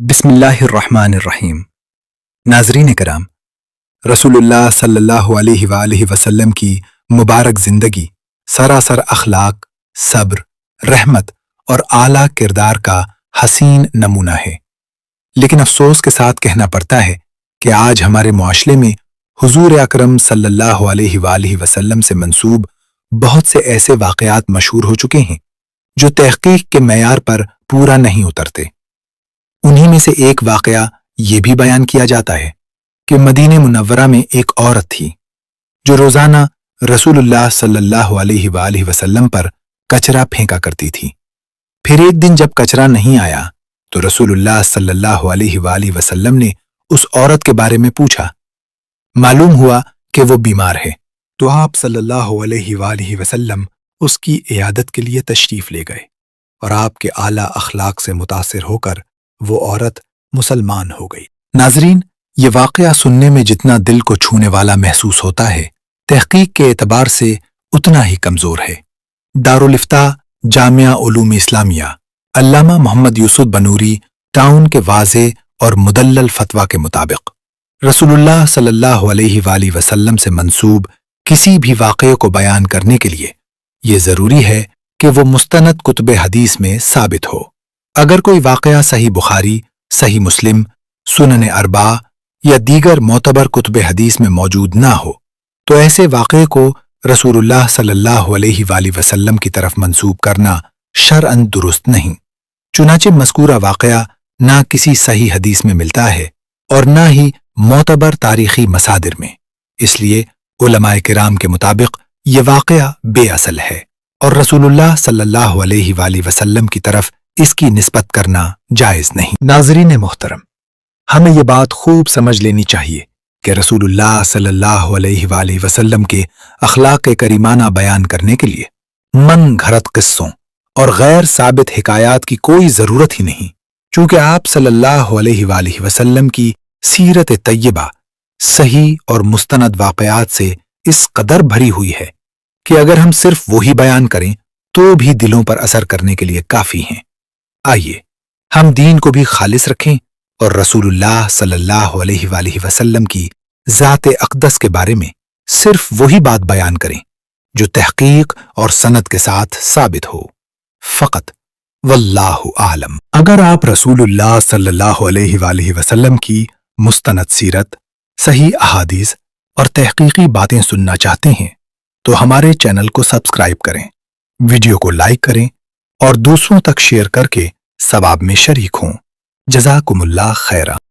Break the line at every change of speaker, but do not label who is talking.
بسم اللہ الرحمن الرحیم۔ ناظرین کرام، رسول اللہ صلی اللہ علیہ وآلہ وسلم کی مبارک زندگی سراسر اخلاق، صبر، رحمت اور اعلیٰ کردار کا حسین نمونہ ہے، لیکن افسوس کے ساتھ کہنا پڑتا ہے کہ آج ہمارے معاشرے میں حضور اکرم صلی اللہ علیہ وآلہ وسلم سے منسوب بہت سے ایسے واقعات مشہور ہو چکے ہیں جو تحقیق کے معیار پر پورا نہیں اترتے۔ انہی میں سے ایک واقعہ یہ بھی بیان کیا جاتا ہے کہ مدینہ منورہ میں ایک عورت تھی جو روزانہ رسول اللہ صلی اللہ علیہ وآلہ وسلم پر کچرا پھینکا کرتی تھی۔ پھر ایک دن جب کچرا نہیں آیا تو رسول اللہ صلی اللہ علیہ وآلہ وسلم نے اس عورت کے بارے میں پوچھا۔ معلوم ہوا کہ وہ بیمار ہے، تو آپ صلی اللہ علیہ وآلہ وسلم اس کی عیادت کے لیے تشریف لے گئے، اور آپ کے اعلیٰ اخلاق سے متاثر ہو کر وہ عورت مسلمان ہو گئی۔ ناظرین، یہ واقعہ سننے میں جتنا دل کو چھونے والا محسوس ہوتا ہے، تحقیق کے اعتبار سے اتنا ہی کمزور ہے۔ دارالافتاء جامعہ علوم اسلامیہ علامہ محمد یوسف بنوری ٹاؤن کے واضح اور مدلل فتویٰ کے مطابق رسول اللہ صلی اللہ علیہ وآلہ وسلم سے منسوب کسی بھی واقعے کو بیان کرنے کے لیے یہ ضروری ہے کہ وہ مستند کتب حدیث میں ثابت ہو۔ اگر کوئی واقعہ صحیح بخاری، صحیح مسلم، سنن اربعہ یا دیگر معتبر کتب حدیث میں موجود نہ ہو تو ایسے واقعے کو رسول اللہ صلی اللہ علیہ وآلہ وسلم کی طرف منسوب کرنا شرعاً درست نہیں۔ چنانچہ مذکورہ واقعہ نہ کسی صحیح حدیث میں ملتا ہے اور نہ ہی معتبر تاریخی مصادر میں، اس لیے علماء کرام کے مطابق یہ واقعہ بے اصل ہے اور رسول اللہ صلی اللہ علیہ وآلہ وسلم کی طرف اس کی نسبت کرنا جائز نہیں۔ ناظرین محترم، ہمیں یہ بات خوب سمجھ لینی چاہیے کہ رسول اللہ صلی اللہ علیہ وآلہ وسلم کے اخلاق کریمانہ بیان کرنے کے لیے من گھڑت قصوں اور غیر ثابت حکایات کی کوئی ضرورت ہی نہیں، چونکہ آپ صلی اللہ علیہ وآلہ وسلم کی سیرت طیبہ صحیح اور مستند واقعات سے اس قدر بھری ہوئی ہے کہ اگر ہم صرف وہی بیان کریں تو بھی دلوں پر اثر کرنے کے لیے کافی ہیں۔ آئیے ہم دین کو بھی خالص رکھیں اور رسول اللہ صلی اللہ علیہ وآلہ وسلم کی ذات اقدس کے بارے میں صرف وہی بات بیان کریں جو تحقیق اور سند کے ساتھ ثابت ہو۔ فقط واللہ اعلم۔ اگر آپ رسول اللہ صلی اللہ علیہ وآلہ وسلم کی مستند سیرت، صحیح احادیث اور تحقیقی باتیں سننا چاہتے ہیں تو ہمارے چینل کو سبسکرائب کریں، ویڈیو کو لائک کریں اور دوسروں تک شیئر کر کے ثواب میں شریک ہوں۔ جزاکم اللہ خیرا۔